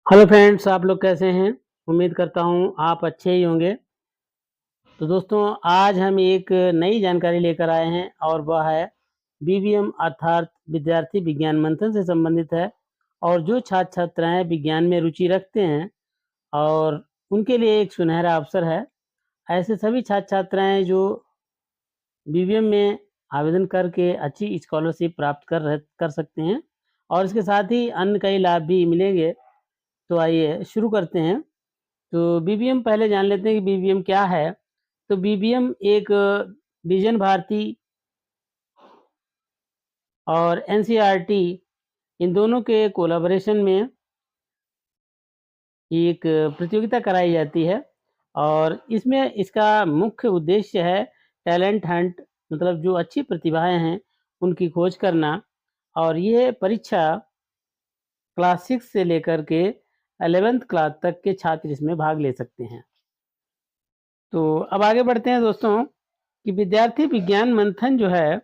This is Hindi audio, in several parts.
हेलो फ्रेंड्स, आप लोग कैसे हैं? उम्मीद करता हूँ आप अच्छे ही होंगे। तो दोस्तों, आज हम एक नई जानकारी लेकर आए हैं और वह है बीवीएम अर्थात विद्यार्थी विज्ञान मंथन से संबंधित है। और जो छात्र-छात्राएँ विज्ञान में रुचि रखते हैं और उनके लिए एक सुनहरा अवसर है। ऐसे सभी छात्र-छात्राएँ जो बीवीएम में आवेदन करके अच्छी स्कॉलरशिप प्राप्त कर सकते हैं और इसके साथ ही अन्य कई लाभ भी मिलेंगे। तो आइए शुरू करते हैं। तो बीबीएम पहले जान लेते हैं कि बीबीएम क्या है। तो बीबीएम एक विजन भारती और एनसीईआरटी इन दोनों के कोलैबोरेशन में एक प्रतियोगिता कराई जाती है और इसमें इसका मुख्य उद्देश्य है टैलेंट हंट, मतलब जो अच्छी प्रतिभाएँ हैं, उनकी खोज करना। और ये परीक्षा क्लास 6 से लेकर के 11th क्लास तक के छात्र इसमें भाग ले सकते हैं। तो अब आगे बढ़ते हैं दोस्तों कि विद्यार्थी विज्ञान मंथन जो है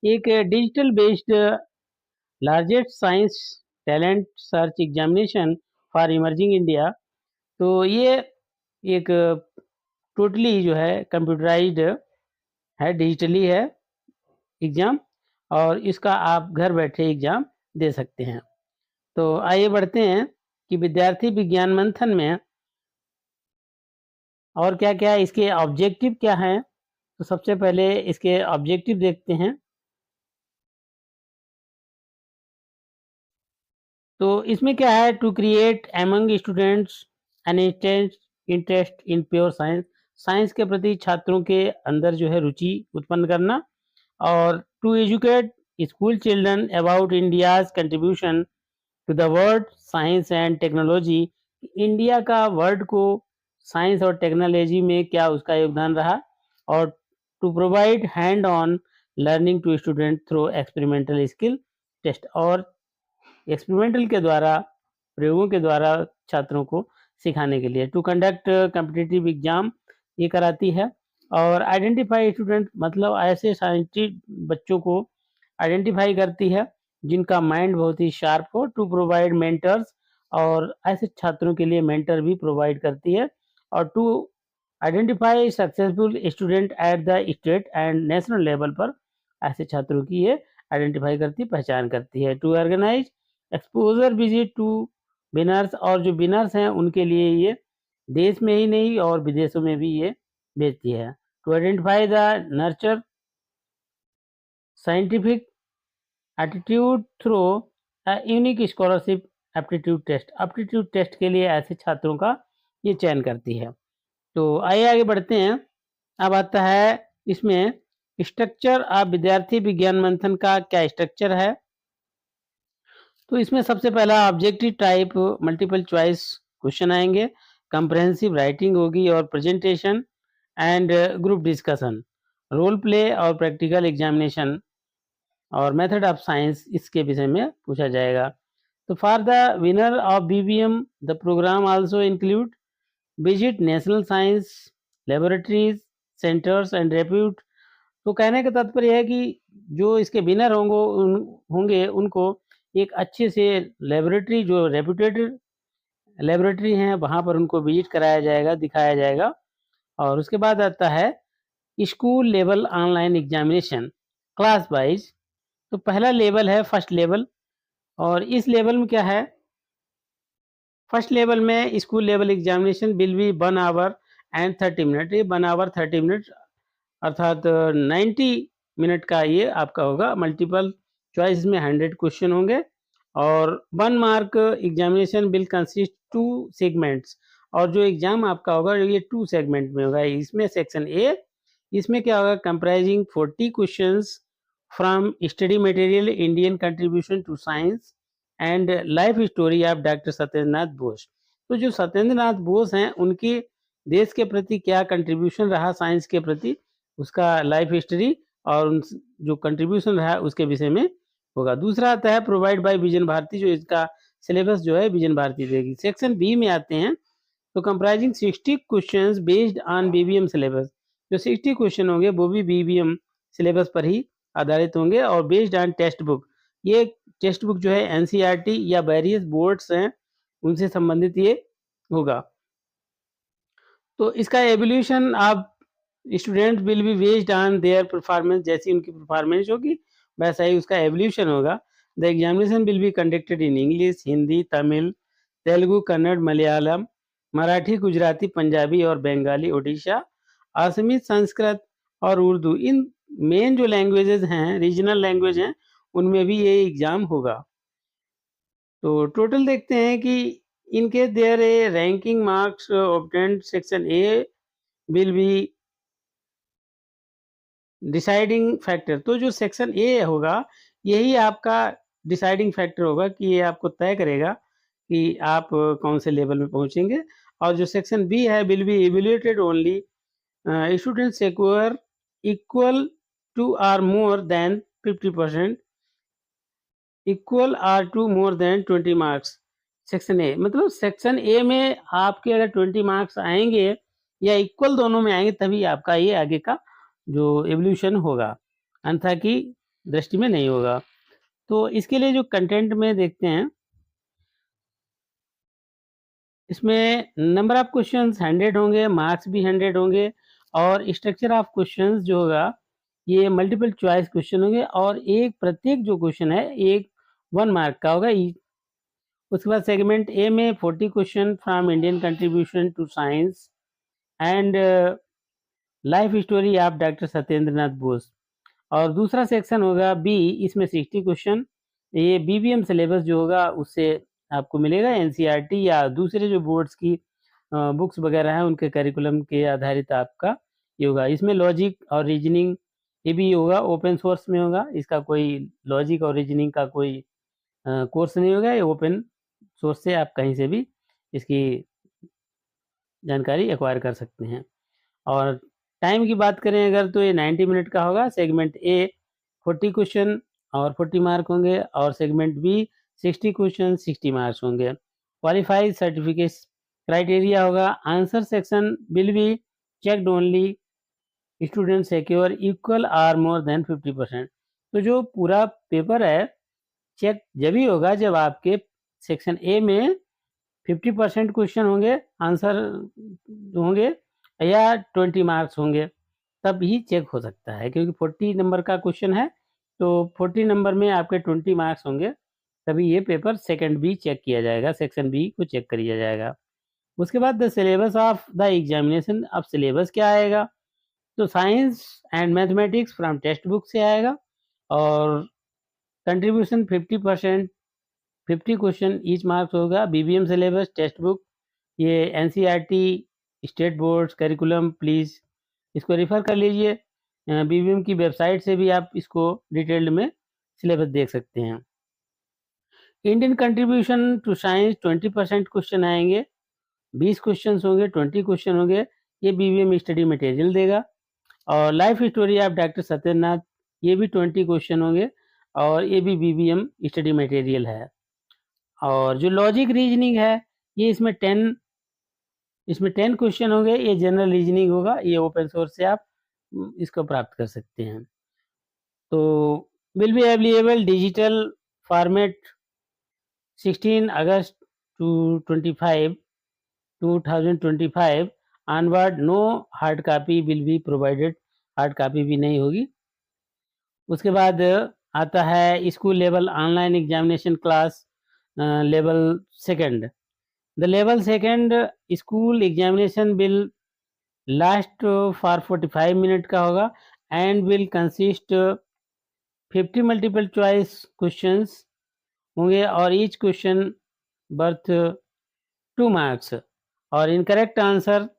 एक digital based largest science talent search examination for emerging India. तो ये एक टोटली जो है कंप्यूटराइज्ड है, डिजिटली है एग्ज़ाम, और इसका आप घर बैठे एग्ज़ाम दे सकते हैं। तो आइए बढ़ते हैं कि विद्यार्थी विज्ञान मंथन में और क्या-क्या है, इसके ऑब्जेक्टिव क्या हैं। तो सबसे पहले इसके ऑब्जेक्टिव देखते हैं। तो इसमें क्या है, to create among students an interest in pure science. Science के प्रति छात्रों के अंदर जो है रुचि उत्पन्न करना, और to educate school children about India's contribution to the world science and technology. India का वर्ल्ड को साइंस और टेक्नोलॉजी में क्या उसका योगदान रहा। और to provide hand on learning to student through experimental skill test, और एक्सपेरिमेंटल के द्वारा, प्रयोगों के द्वारा छात्रों को सिखाने के लिए। टू कंडक्ट कॉम्पिटिटिव एग्जाम ये कराती है। और आइडेंटिफाई स्टूडेंट, मतलब ऐसे साइंटिस्ट बच्चों को आइडेंटिफाई करती है जिनका माइंड बहुत ही शार्प हो। टू प्रोवाइड मेंटर्स, और ऐसे छात्रों के लिए मेंटर भी प्रोवाइड करती है। और to identify successful student at the state and national level पर ऐसे छात्रों की ये आइडेंटिफाई करती, पहचान करती है। To organise exposure visit to winners, और जो विनर्स हैं उनके लिए ये देश में ही नहीं और विदेशों में भी ये भेजती है। To identify the nurture scientific attitude through a unique scholarship aptitude test. Aptitude test के लिए ऐसे छात्रों का ये चयन करती है। तो आइए आगे बढ़ते हैं। अब आता है इसमें स्ट्रक्चर ऑफ विद्यार्थी विज्ञान मंथन का क्या स्ट्रक्चर है। तो इसमें सबसे पहला objective type multiple choice question आएंगे, कंप्रहेंसिव राइटिंग होगी और presentation and group discussion, role play और प्रैक्टिकल एग्जामिनेशन, और मेथड ऑफ साइंस इसके विषय में पूछा जाएगा। तो for the winner of BBM the programme also include visit national science laboratories centres and repute. तो कहने का तात्पर्य है कि जो इसके विनर होंगे उनको एक अच्छे से लेबोरेटरी, जो रेप्यूटेड लेबोरेटरी हैं, वहाँ पर उनको विजिट कराया जाएगा, दिखाया जाएगा। और उसके बाद आता है school level online examination class wise. तो पहला लेवल है फर्स्ट लेवल, और इस लेवल में क्या है, फर्स्ट लेवल में school level examination will be 1 our and 30 minute. ये 1 आवर 30 मिनट अर्थात 90 मिनट का ये आपका होगा। मल्टीपल चॉइस में 100 क्वेश्चन होंगे, और 1 mark examination will consist 2 segments. और जो एग्जाम आपका होगा ये 2 सेगमेंट में होगा। इसमें सेक्शन ए, इसमें क्या होगा, comprising 40 questions from study material Indian contribution to science and life story of doctor Satyendra Nath Bose. तो जो सत्येंद्र नाथ बोस हैं उनकी देश के प्रति क्या कंट्रीब्यूशन रहा साइंस के प्रति, उसका लाइफ हिस्ट्री और जो कंट्रीब्यूशन रहा उसके विषय में होगा। दूसरा आता है प्रोवाइड बाय विजन भारती, जो इसका सिलेबस जो है विजन भारती देगी। सेक्शन बी में आते हैं, तो comprising 60 questions based on BBM syllabus. जो 60 क्वेश्चन होंगे वो भी बीबीएम सिलेबस पर ही आधारित होंगे, और बेस्ड ऑन टेक्स्ट बुक। ये टेक्स्ट बुक जो है एनसीईआरटी या वेरियस बोर्ड्स हैं उनसे संबंधित ये होगा। तो इसका एवोल्यूशन आप student will be based on their performance, जैसी उनकी परफॉर्मेंस होगी वैसा ही उसका एवोल्यूशन होगा। The examination will be conducted in English, Hindi, Tamil, Telugu, Kannada, Malayalam, Marathi, Gujarati, Punjabi और बंगाली, ओडिशा, असमी, संस्कृत और उर्दू, इन मेन जो लैंग्वेजेस हैं, रीजनल लैंग्वेज हैं, उनमें भी ये एग्जाम होगा। तो टोटल देखते हैं कि इनके their a ranking marks obtained section A will be deciding factor. तो जो सेक्शन ए होगा यही आपका डिसाइडिंग फैक्टर होगा कि ये आपको तय करेगा कि आप कौन से लेवल में पहुंचेंगे। और जो सेक्शन बी है will be evaluated only students acquire equal to or more than 50%, equal or to more than 20 marks. Section A मतलब सेक्शन ए में आपके अगर 20 मार्क्स आएंगे या इक्वल दोनों में आएंगे तभी आपका ये आगे का जो एवोल्यूशन होगा, अन्यथा की दृष्टि में नहीं होगा। तो इसके लिए जो कंटेंट में देखते हैं, इसमें नंबर ऑफ क्वेश्चंस 100 होंगे, मार्क्स भी 100 होंगे और स्ट्रक्चर ऑफ क्वेश्चंस जो होगा ये मल्टीपल चॉइस क्वेश्चन होंगे और एक प्रत्येक जो क्वेश्चन है एक 1 मार्क का होगा। उसके बाद सेगमेंट ए में 40 question from Indian contribution to science and life story of doctor Satyendra Nath Bose. और दूसरा सेक्शन होगा बी, इसमें 60 क्वेश्चन, ये बीबीएम सिलेबस जो होगा उससे आपको मिलेगा, एनसीईआरटी या दूसरे जो बोर्ड्स की बुक्स वगैरह हैं उनके करिकुलम के आधारित आपका ये होगा। इसमें लॉजिक और रीजनिंग ये भी होगा, ओपन सोर्स में होगा, इसका कोई लॉजिक और रीजनिंग का कोई कोर्स नहीं होगा, ये ओपन सोर्स से आप कहीं से भी इसकी जानकारी एक्वायर कर सकते हैं। और टाइम की बात करें अगर तो ये 90 मिनट का होगा। सेगमेंट ए 40 क्वेश्चन और 40 मार्क होंगे और सेगमेंट बी 60 क्वेश्चन 60 मार्क्स होंगे। क्वालिफाइड सर्टिफिकेट क्राइटेरिया होगा, answer section will be checked only student secure equal or more than 50%। तो जो पूरा पेपर है चेक जब ही होगा जब आपके सेक्शन ए में 50% क्वेश्चन होंगे, आंसर होंगे या 20 मार्क्स होंगे, तब ही चेक हो सकता है। क्योंकि 40 नंबर का क्वेश्चन है तो 40 नंबर में आपके 20 मार्क्स होंगे, तभी ये पेपर सेकंड बी चेक किया जाएगा, सेक्शन बी को चेक किया जाएगा। उसके बाद the syllabus of the examination, अब सिलेबस क्या आएगा तो science and mathematics from text book से आएगा और कंट्रीब्यूशन 50%, 50 क्वेश्चन ईच मार्क्स होगा। बीबीएम सिलेबस टेक्स्ट बुक, ये NCERT state boards curriculum, please इसको रेफर कर लीजिए। बीबीएम की वेबसाइट से भी आप इसको डिटेल्ड में सिलेबस देख सकते हैं। Indian contribution to science 20% question आएंगे, 20 क्वेश्चन होंगे, 20 क्वेश्चन होंगे, ये बीबीएम स्टडी मटेरियल देगा। और life story of doctor Satyendranath, ये भी 20 क्वेश्चन होंगे और ये भी बीबीएम स्टडी मटेरियल है। और जो लॉजिक रीजनिंग है ये इसमें 10 क्वेश्चन होंगे, ये जनरल रीजनिंग होगा, ये ओपन सोर्स से आप इसको प्राप्त कर सकते हैं। तो will be available digital format 16 August to 25 2025 onward, no hard copy will be provided, hard copy भी नहीं होगी। उसके बाद आता है school level online examination class level second. The level second school examination will last for 45 minute का होगा and will consist 50 multiple choice questions होंगे और ईच क्वेश्चन बर्थ 2 मार्क्स और इनकरेक्ट आंसर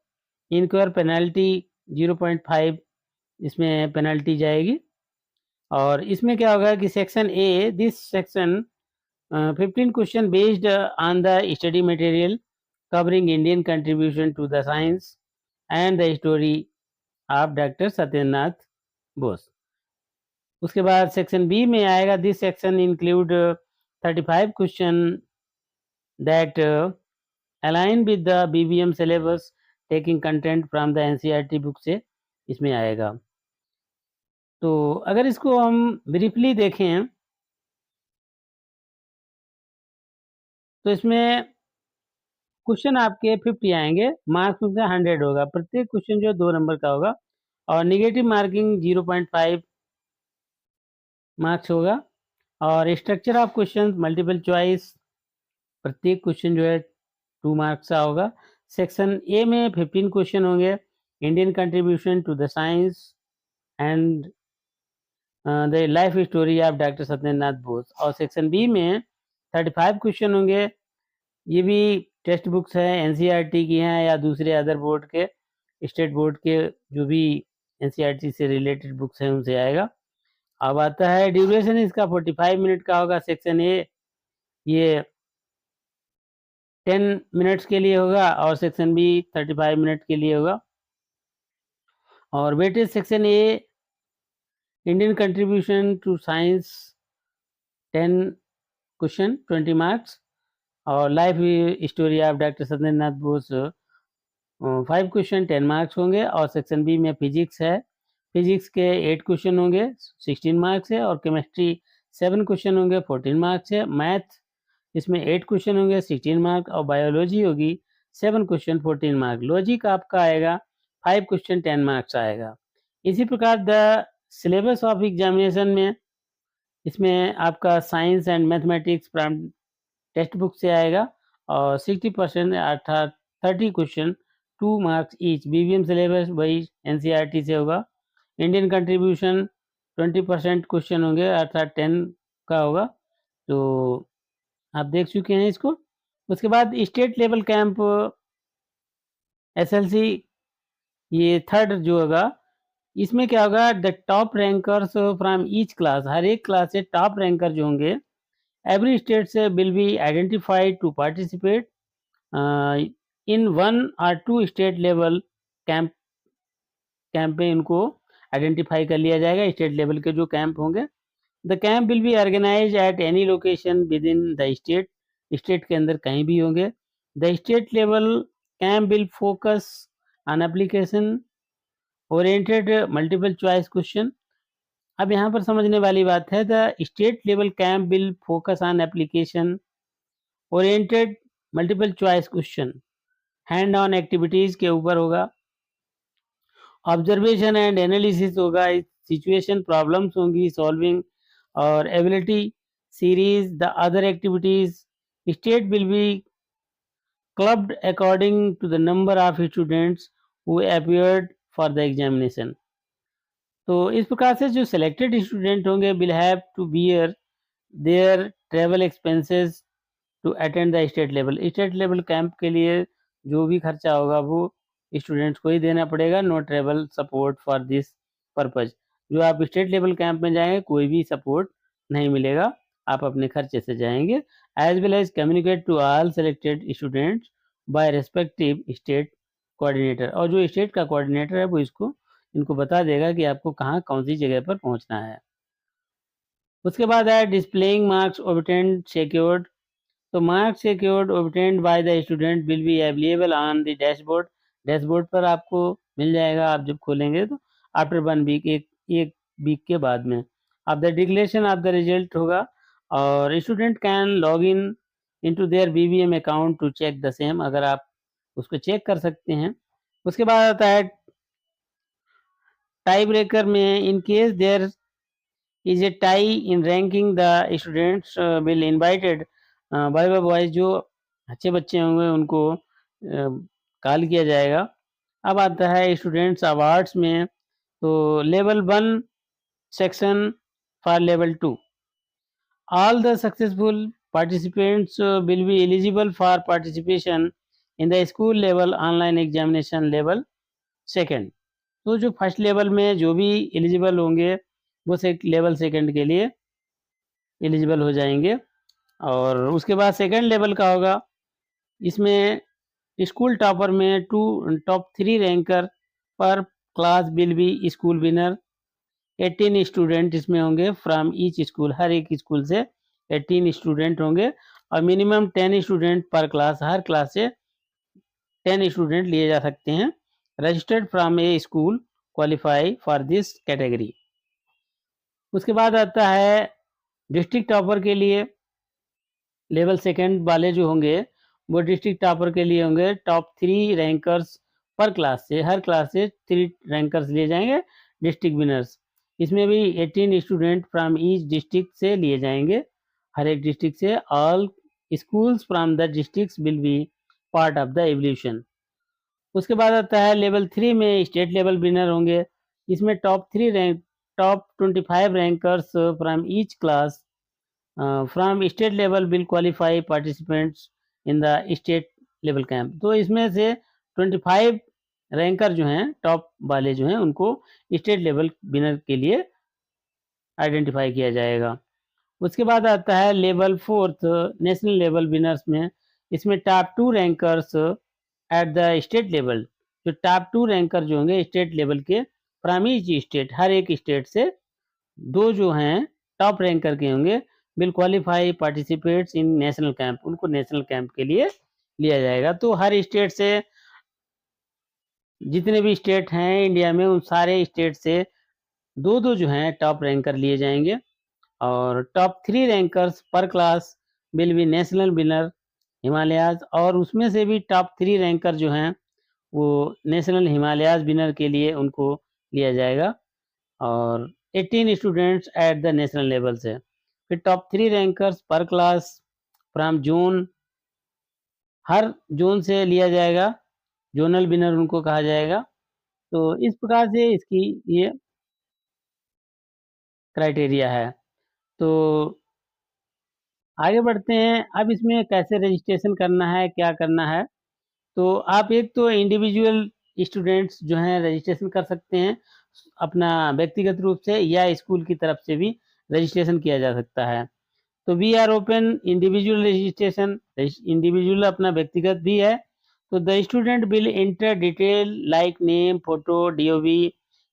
इनक्वायर पेनल्टी 0.5 इसमें पेनल्टी जाएगी। और इसमें क्या होगा कि section A, this section 15 question based on the study material covering Indian contribution to the science and the story of doctor Satyendranath Bose. उसके बाद सेक्शन बी में आएगा, this section include 35 question that align with the BBM syllabus taking content from the NCERT book से इसमें आएगा। तो अगर इसको हम ब्रीफली देखें तो इसमें क्वेश्चन आपके 50 आएंगे, मार्क्स उसका 100 होगा, प्रत्येक क्वेश्चन जो है 2 नंबर का होगा और निगेटिव मार्किंग 0.5 मार्क्स होगा। और structure of question multiple choice, प्रत्येक क्वेश्चन जो है 2 मार्क्स का होगा। सेक्शन ए में 15 क्वेश्चन होंगे, Indian contribution to the science and the life story of doctor Satyendranath Bose. और सेक्शन बी में 35 क्वेश्चन होंगे, ये भी टेक्स्ट बुक्स है, एनसीईआरटी की हैं या दूसरे अदर बोर्ड के, स्टेट बोर्ड के जो भी एनसीईआरटी से रिलेटेड बुक्स हैं उनसे आएगा। अब आता है ड्यूरेशन इसका 45 मिनट का होगा। सेक्शन ए ये 10 मिनट्स के लिए होगा और सेक्शन बी 35 मिनट के लिए होगा। और weightage section A Indian contribution to science 10 question 20 marks और life story of doctor Satyendranath Bose 5 question 10 marks होंगे। और सेक्शन बी में फिजिक्स है, फिजिक्स के 8 क्वेश्चन होंगे 16 मार्क्स है। और केमिस्ट्री 7 क्वेश्चन होंगे 14 मार्क्स है। मैथ इसमें 8 क्वेश्चन होंगे 16 मार्क्स और बायोलॉजी होगी 7 क्वेश्चन 14 मार्क। लॉजिक आपका आएगा 5 क्वेश्चन 10 मार्क्स आएगा। इसी प्रकार द सिलेबस ऑफ एग्जामिनेशन में इसमें आपका science and mathematics text book से आएगा और 60% अर्थात 30 question 2 marks each. BBM syllabus वही एनसीईआरटी से होगा। इंडियन कंट्रीब्यूशन 20% क्वेश्चन होंगे अर्थात 10 का होगा, तो आप देख चुके हैं इसको। उसके बाद स्टेट लेवल कैंप एसएलसी ये थर्ड जो होगा, इसमें क्या होगा, the top rankers from each class, हर एक क्लास से टॉप रैंकर जो होंगे एवरी स्टेट से will be identified to participate in 1 or 2 state level camp में इनको आइडेंटिफाई कर लिया जाएगा, स्टेट लेवल के जो कैंप होंगे। The camp will be organise at any location within the state, state के अंदर कहीं भी होंगे। The state level camp will focus on application oriented multiple choice question. अब यहाँ पर समझने वाली बात है, the state level camp will focus on application oriented multiple choice question, hand on activities के ऊपर होगा, ऑब्जर्वेशन एंड एनालिसिस होगा, सिचुएशन प्रॉब्लम्स होंगी सॉल्विंग और ability series. The other activities state will be clubbed according to the number of students who appeared for the examination. तो इस प्रकार से जो सिलेक्टेड स्टूडेंट होंगे will have to bear their travel expenses to attend the state level. State level camp के लिए जो भी खर्चा होगा वो स्टूडेंट्स को ही देना पड़ेगा, no travel support for this purpose. जो आप स्टेट लेवल कैंप में जाएंगे कोई भी सपोर्ट नहीं मिलेगा, आप अपने खर्चे से जाएंगे। As well as communicate to all selected students by respective state coordinator, और जो स्टेट का कोऑर्डिनेटर है वो इनको बता देगा कि आपको कहाँ कौन सी जगह पर पहुँचना है। उसके बाद है डिस्प्लेइंग मार्क्स ऑब्टेन्ड सिक्योर्ड। तो marks secured obtained by the student will be available on the dashboard, dashboard पर आपको मिल जाएगा आप जब खोलेंगे तो आफ्टर 1 वीक, एक वीक के बाद में। अब the declaration of the result होगा और student can log in into their BBM account to check the same, अगर आप उसको चेक कर सकते हैं। उसके बाद आता है टाई ब्रेकर में, in case there is a tie in ranking the students will invited by boys, जो अच्छे बच्चे होंगे उनको कॉल किया जाएगा। अब आता है स्टूडेंट्स अवार्ड्स में, तो level 1 section for level 2, all the successful participants will be eligible for participation in the school level online examination level second। तो जो फर्स्ट लेवल में जो भी एलिजिबल होंगे वो लेवल सेकंड के लिए एलिजिबल हो जाएंगे। और उसके बाद सेकंड लेवल का होगा, इसमें स्कूल टॉपर में टॉप 3 रैंकर पर class will be school winner. 18 student इसमें होंगे फ्रॉम ईच स्कूल, हर एक स्कूल से 18 स्टूडेंट होंगे और मिनिमम 10 स्टूडेंट पर क्लास, हर क्लास से 10 स्टूडेंट लिए जा सकते हैं। Registered from A school qualify for this category. उसके बाद आता है डिस्ट्रिक्ट टॉपर के लिए, लेवल सेकंड वाले जो होंगे वो डिस्ट्रिक्ट टॉपर के लिए होंगे टॉप 3 रैंकर्स पर क्लास से, हर क्लास से 3 रैंकर्स लिए जाएंगे डिस्ट्रिक्ट विनर्स। इसमें भी 18 स्टूडेंट फ्रॉम ईच डिस्ट्रिक्ट से लिए जाएंगे, हर एक डिस्ट्रिक्ट से। All schools from the districts will be part of the evolution. उसके बाद आता है लेवल 3 में स्टेट लेवल विनर होंगे। इसमें top 25 rankers from each class from state level will qualify participants in the state level camp. तो इसमें से 25 रैंकर जो हैं टॉप वाले जो हैं उनको स्टेट लेवल विनर के लिए आइडेंटिफाई किया जाएगा। उसके बाद आता है level 4th national level winners में। इसमें top 2 rankers eight the state level, जो टॉप 2 रैंकर जो होंगे स्टेट लेवल के फ्रॉम ईच स्टेट, हर एक स्टेट से 2 जो हैं टॉप रैंकर के होंगे, will qualify participates in national camp, उनको नेशनल कैंप के लिए लिया जाएगा। तो हर स्टेट से, जितने भी स्टेट हैं इंडिया में, उन सारे स्टेट से 2-2 जो हैं टॉप रैंकर लिए जाएंगे और टॉप 3 रैंकर्स पर class will be national winner Himalayas, और उसमें से भी टॉप 3 रैंकर जो हैं वो नेशनल हिमालयाज विनर के लिए उनको लिया जाएगा। और 18 students at the national level से, फिर टॉप 3 रैंकर्स पर class from zone, her zone से लिया जाएगा, जोनल विनर उनको कहा जाएगा। तो इस प्रकार से इसकी ये क्राइटेरिया है। तो आगे बढ़ते हैं, अब इसमें कैसे रजिस्ट्रेशन करना है, क्या करना है। तो आप एक तो इंडिविजुअल स्टूडेंट्स जो हैं रजिस्ट्रेशन कर सकते हैं अपना व्यक्तिगत रूप से, या स्कूल की तरफ से भी रजिस्ट्रेशन किया जा सकता है। तो we are open individual registration, individual अपना व्यक्तिगत भी है। तो the student will enter detail like name, photo, DOB,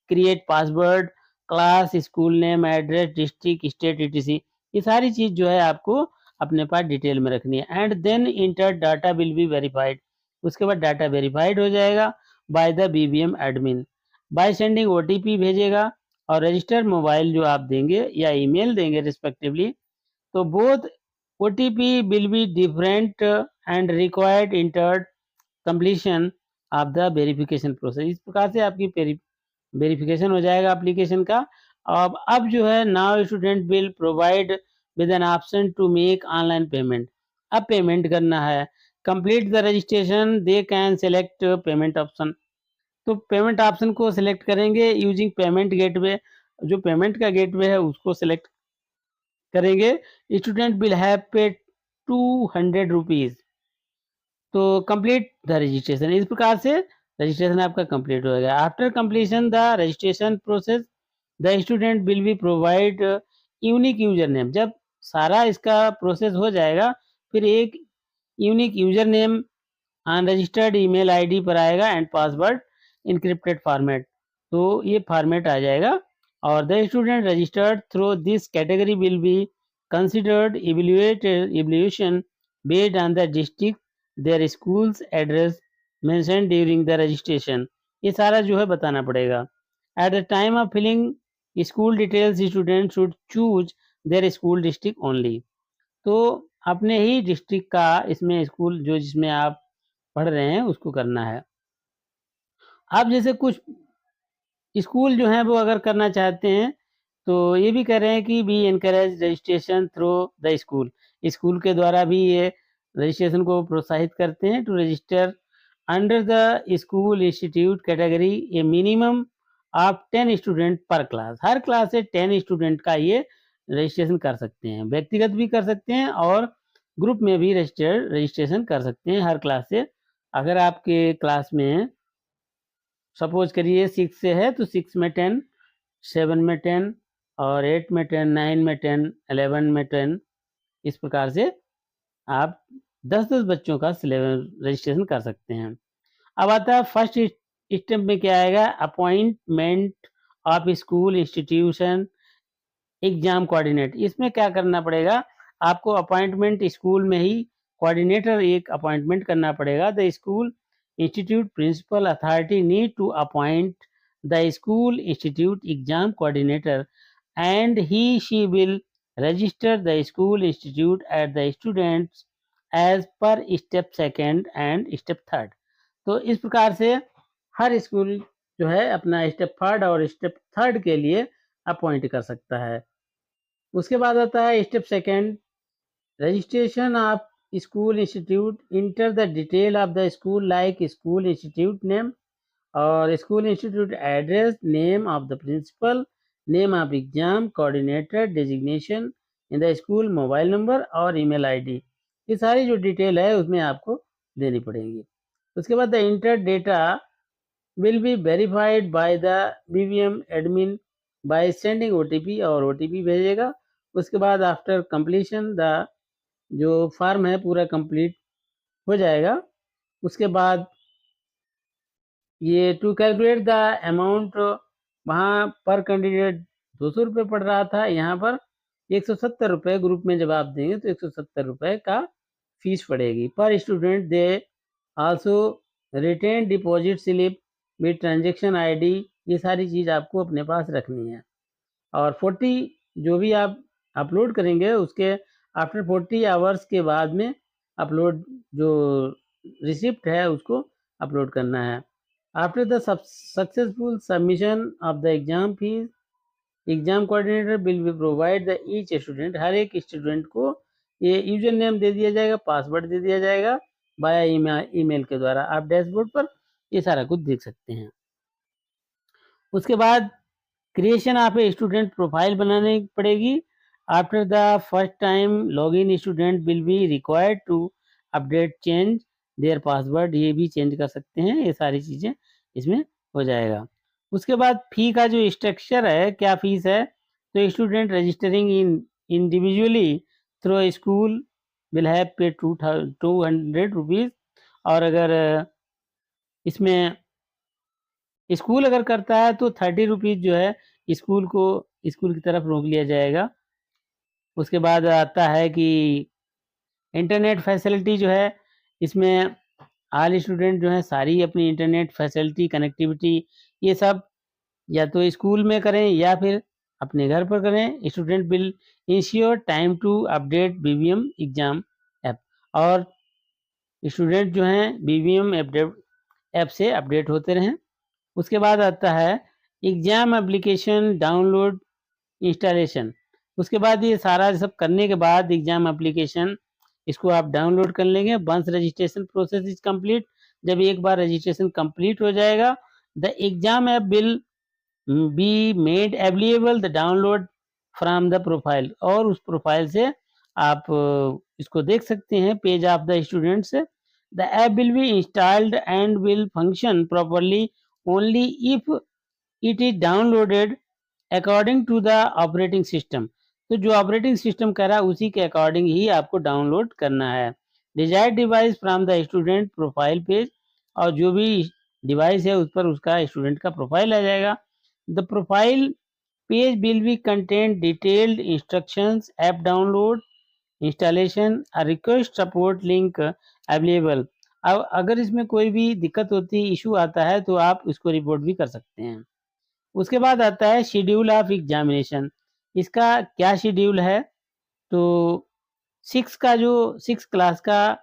create password, class, school name, address, district, state, ETC. ये सारी चीज जो है आपको अपने पास डिटेल में रखनी है। And then enter data will be verified, उसके बाद डाटा वेरीफाइड हो जाएगा by the BBM admin, by sending OTP भेजेगा और रजिस्टर मोबाइल जो आप देंगे या ईमेल देंगे रिस्पेक्टिवली। तो both OTP will be different and required entered completion of the verification process। इस प्रकार से आपकी वेरिफिकेशन हो जाएगा एप्लीकेशन का। अब जो है now student will provide with an option to make online payment, अब पेमेंट करना है। Complete the registration they can select payment option, तो पेमेंट ऑप्शन को सिलेक्ट करेंगे यूजिंग पेमेंट गेटवे, जो पेमेंट का गेटवे है उसको सिलेक्ट करेंगे। स्टूडेंट विल हैव पे 200 रुपीज तो कंप्लीट द रजिस्ट्रेशन। इस प्रकार से रजिस्ट्रेशन आपका कंप्लीट हो गया। After completion the registration process the student will be provide unique user name. जब सारा इसका प्रोसेस हो जाएगा फिर एक unique user name unregistered email ID पर आएगा एंड पासवर्ड इनक्रिप्टेड फॉर्मेट, तो ये फॉर्मेट आ जाएगा। और the student registered through this category will be considered evaluation based on the district their schools address mention during the registration, ये सारा जो है बताना पड़ेगा। At the time of filling school details student should choose their school district only, तो अपने ही डिस्ट्रिक्ट का इसमें स्कूल जो जिसमें आप पढ़ रहे हैं उसको करना है। आप जैसे कुछ स्कूल जो हैं वो अगर करना चाहते हैं तो ये भी कह रहे हैं कि we encourage registration through the school, school के द्वारा भी ये रजिस्ट्रेशन को प्रोत्साहित करते हैं। To register under the school institute category a minimum of 10 student per class, हर क्लास से 10 स्टूडेंट का ये रजिस्ट्रेशन कर सकते हैं, व्यक्तिगत भी कर सकते हैं और ग्रुप में भी रजिस्ट्रेशन कर सकते हैं हर क्लास से। अगर आपके क्लास में सपोज करिए 6 से है तो 6 में 10, 7 में 10 और 8 में 10, 9 में 10, 11 में 10, इस प्रकार से आप 10-10 बच्चों का रजिस्ट्रेशन कर सकते हैं। अब आता है फर्स्ट स्टेप में क्या आएगा, appointment of school institution exam coordinate. इसमें क्या करना पड़ेगा, आपको अपॉइंटमेंट स्कूल में ही कोऑर्डिनेटर एक अपॉइंटमेंट करना पड़ेगा। The school institute principal authority need to appoint the school institute exam coordinator and he she will register the school institute at the students as per step second and step third. तो इस प्रकार से हर स्कूल जो है अपना स्टेप थर्ड और स्टेप थर्ड के लिए अपॉइंट कर सकता है। उसके बाद आता है step second, registration of school institute. Enter the detail of the school like school institute name or school institute address, name of the principal, name of exam coordinator, designation in the school, mobile number और email ID। ये सारी जो डिटेल है उसमें आपको देनी पड़ेगी। उसके बाद the inter data will be verified by the BVM admin by sending OTP और OTP भेजेगा। उसके बाद आफ्टर कंप्लीशन द जो फॉर्म है पूरा कंप्लीट हो जाएगा। उसके बाद ये टू कैलकुलेट द अमाउंट, वहाँ पर कैंडिडेट 200 रुपये पड़ रहा था, यहाँ पर 170 रुपये ग्रुप में जब आप देंगे तो 170 रुपये का फीस पड़ेगी पर student. They also retain deposit slip with transaction ID. ये सारी चीज़ आपको अपने पास रखनी है और 40 जो भी आप अपलोड करेंगे उसके आफ्टर 40 आवर्स के बाद में अपलोड जो रिसिप्ट है उसको अपलोड करना है। After the successful submission of the exam fees, exam coordinator will be provide the each student, हर एक स्टूडेंट को ये यूजर नेम दे दिया जाएगा, पासवर्ड दे दिया जाएगा बाया ईमेल के द्वारा। आप डैशबोर्ड पर ये सारा कुछ देख सकते हैं। उसके बाद creation of a student profile बनाने पड़ेगी। After the first time login student will be required to update change their password, ये भी चेंज कर सकते हैं, ये सारी चीज़ें इसमें हो जाएगा। उसके बाद फी का जो स्ट्रक्चर है, क्या फीस है, तो student registering in individually through school will have पे 200 रुपीज़ और अगर इसमें स्कूल अगर करता है तो 30 रुपीज़ जो है स्कूल की तरफ रोक लिया जाएगा। उसके बाद आता है कि इंटरनेट फैसिलिटी जो है इसमें ऑल स्टूडेंट जो है सारी अपनी इंटरनेट फैसिलिटी कनेक्टिविटी ये सब या तो स्कूल में करें या फिर अपने घर पर करें। Student will ensure time to update BVM exam app और स्टूडेंट जो हैं बीवीएम ऐप से अपडेट होते रहें। उसके बाद आता है एग्जाम एप्लीकेशन डाउनलोड इंस्टॉलेशन। उसके बाद ये सारा सब करने के बाद एग्जाम एप्लीकेशन इसको आप डाउनलोड कर लेंगे। Once registration process is complete, जब एक बार रजिस्ट्रेशन कंप्लीट हो जाएगा the exam app will be made available the download from the profile और उस प्रोफाइल से आप इसको देख सकते हैं page of the students. The app will be installed and will function properly only if it is downloaded according to the operating system. तो जो ऑपरेटिंग सिस्टम कह रहा है उसी के अकॉर्डिंग ही आपको डाउनलोड करना है। Desired device from the student profile page, और जो भी डिवाइस है उस पर उसका स्टूडेंट का प्रोफाइल आ जाएगा। The profile page will be contain detailed instructions, app download, installation, request support link available. अब अगर इसमें कोई भी दिक्कत होती है, इशू आता है तो आप इसको रिपोर्ट भी कर सकते हैं। उसके बाद आता है शेड्यूल ऑफ एग्जामिनेशन। इसका क्या शेड्यूल है, तो 6 क्लास का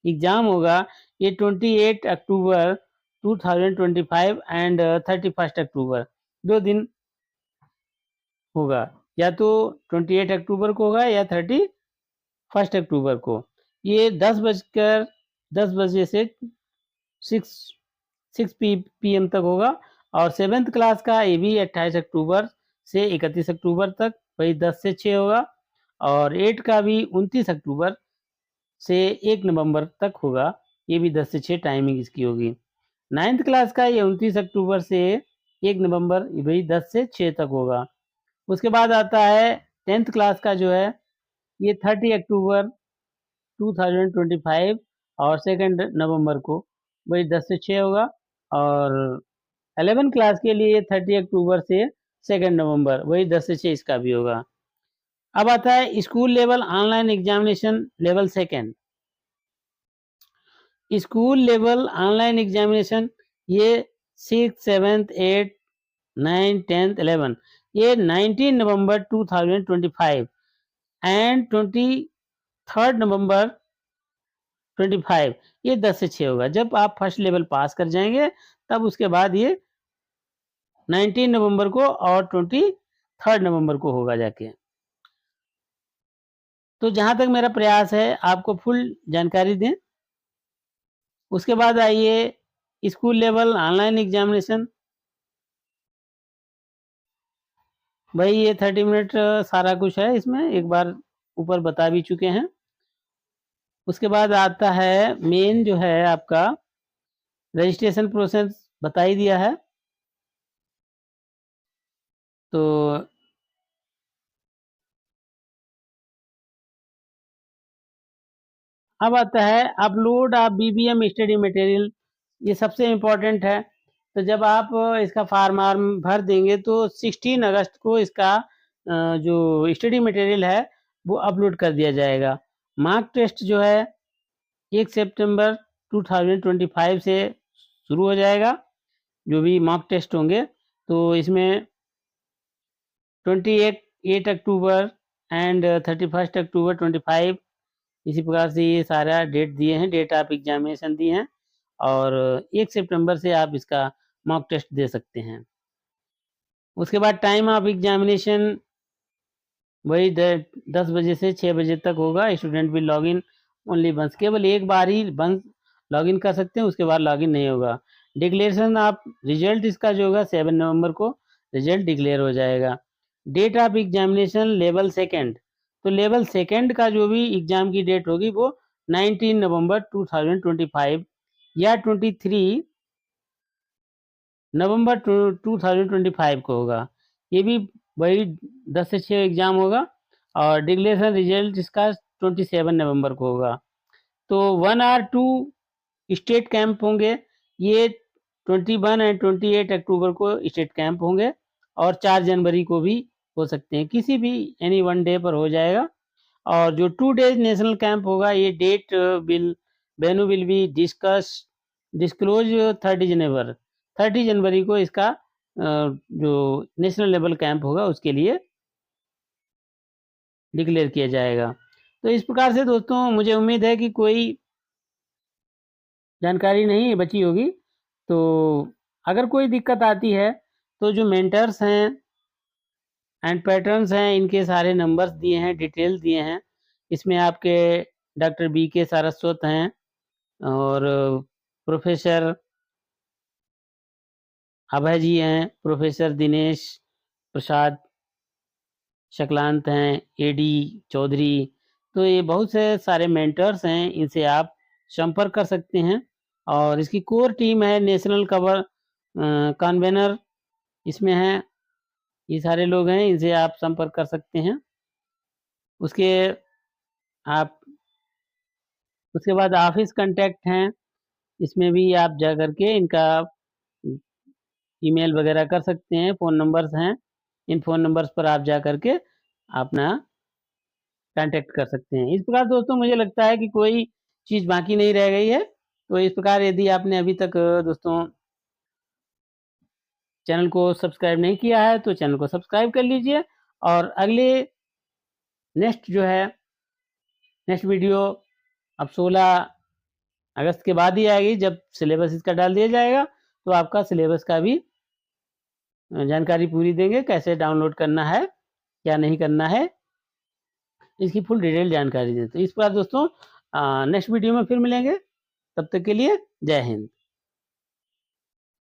एग्ज़ाम होगा ये 28 अक्टूबर 2025 एंड 31 अक्टूबर 2 दिन होगा, या तो 28 अक्टूबर को होगा या 31 अक्टूबर को। ये 10 बजे से 6 PM तक होगा और 7th क्लास का ये भी 28 अक्टूबर से 31 अक्टूबर तक वही 10 से 6 होगा और 8 का भी 29 अक्टूबर से 1 नवंबर तक होगा, ये भी 10 से 6 टाइमिंग इसकी होगी। 9th क्लास का ये 29 अक्टूबर से 1 नवंबर ये भी 10 से 6 तक होगा। उसके बाद आता है 10th क्लास का जो है ये 30 अक्टूबर 2025 और 2 नवंबर को वही 10 से 6 होगा और 11 क्लास के लिए 30 अक्टूबर से 2 नवंबर वही 10 से 6 इसका भी होगा। अब आता है school level online examination level second. School level online examination ये 6, 7, 8, 9, 10, 11 ये 19 नवंबर 2025 एंड 23 नवंबर 25 ये 10 से 6 होगा। जब आप फर्स्ट लेवल पास कर जाएँगे तब उसके बाद ये 19 नवंबर को और 23 नवंबर को होगा जाके। तो जहाँ तक मेरा प्रयास है आपको फुल जानकारी दें। उसके बाद आइए स्कूल लेवल ऑनलाइन एग्ज़ामिनेशन। भाई ये 30 मिनट सारा कुछ है इसमें, एक बार ऊपर बता भी चुके हैं। उसके बाद आता है मेन जो है आपका रजिस्ट्रेशन प्रोसेस बता ही दिया है। तो अब आता है upload of BBM study material, ये सबसे इम्पोर्टेंट है। तो जब आप इसका फॉर्म वार्म भर देंगे तो 16 अगस्त को इसका जो स्टडी मटेरियल है वो अपलोड कर दिया जाएगा। मार्क टेस्ट जो है 1 सितंबर 2025 से शुरू हो जाएगा, जो भी मॉक टेस्ट होंगे। तो इसमें 28 अक्टूबर एंड 31 अक्टूबर 25 इसी प्रकार से ये सारा डेट दिए हैं, डेट ऑफ एग्जामिनेशन दिए हैं और 1 सितंबर से आप इसका मॉक टेस्ट दे सकते हैं। उसके बाद टाइम ऑफ एग्जामिनेशन वही 10 बजे से 6 बजे तक होगा। Student will log in only once, केवल एक बार ही वंस लॉगिन कर सकते हैं, उसके बाद लॉगिन नहीं होगा। डिक्लेरेशन ऑफ रिजल्ट इसका जो होगा 7 नवंबर को रिजल्ट डिक्लेयर हो जाएगा। Date of examination level second, तो लेवल सेकंड का जो भी एग्जाम की डेट होगी वो 19 नवंबर 2025 या 23 नवंबर 2025 को होगा। ये भी वही 10 से 6 एग्जाम होगा और डिक्लेरेशन रिजल्ट इसका 27 नवंबर को होगा। तो 1 और 2 स्टेट कैंप होंगे, ये 21 एंड 28 अक्टूबर को स्टेट कैंप होंगे और 4 जनवरी को भी हो सकते हैं, किसी भी एनी वन डे पर हो जाएगा। और जो 2 डेज नेशनल कैंप होगा ये date venue will be disclose 30 जनवरी को इसका जो नेशनल लेवल कैंप होगा उसके लिए डिक्लेयर किया जाएगा। तो इस प्रकार से दोस्तों मुझे उम्मीद है कि कोई जानकारी नहीं बची होगी। तो अगर कोई दिक्कत आती है तो जो मेंटर्स हैं एंड पैटर्न्स हैं इनके सारे नंबर्स दिए हैं, डिटेल्स दिए हैं। इसमें आपके डॉक्टर बी के सारस्वत हैं और प्रोफेसर अभय जी हैं, प्रोफेसर दिनेश प्रसाद शकलांत हैं, एडी चौधरी। तो ये बहुत से सारे मेंटर्स हैं, इनसे आप संपर्क कर सकते हैं। और इसकी कोर टीम है नेशनल कन्वेनर इसमें हैं, ये सारे लोग हैं, इनसे आप संपर्क कर सकते हैं। उसके आप उसके बाद ऑफिस कांटेक्ट हैं, इसमें भी आप जा कर के इनका ईमेल वगैरह कर सकते हैं, फ़ोन नंबर्स हैं, इन फ़ोन नंबर्स पर आप जा कर के अपना कांटेक्ट कर सकते हैं। इस प्रकार दोस्तों मुझे लगता है कि कोई चीज़ बाकी नहीं रह गई है। तो इस प्रकार यदि आपने अभी तक दोस्तों चैनल को सब्सक्राइब नहीं किया है तो चैनल को सब्सक्राइब कर लीजिए और अगले नेक्स्ट जो है नेक्स्ट वीडियो अब 16 अगस्त के बाद ही आएगी, जब सिलेबस इसका डाल दिया जाएगा तो आपका सिलेबस का भी जानकारी पूरी देंगे, कैसे डाउनलोड करना है, क्या नहीं करना है, इसकी फुल डिटेल जानकारी देते हैं। इस बार दोस्तों नेक्स्ट वीडियो में फिर मिलेंगे, तब तक के लिए जय हिंद।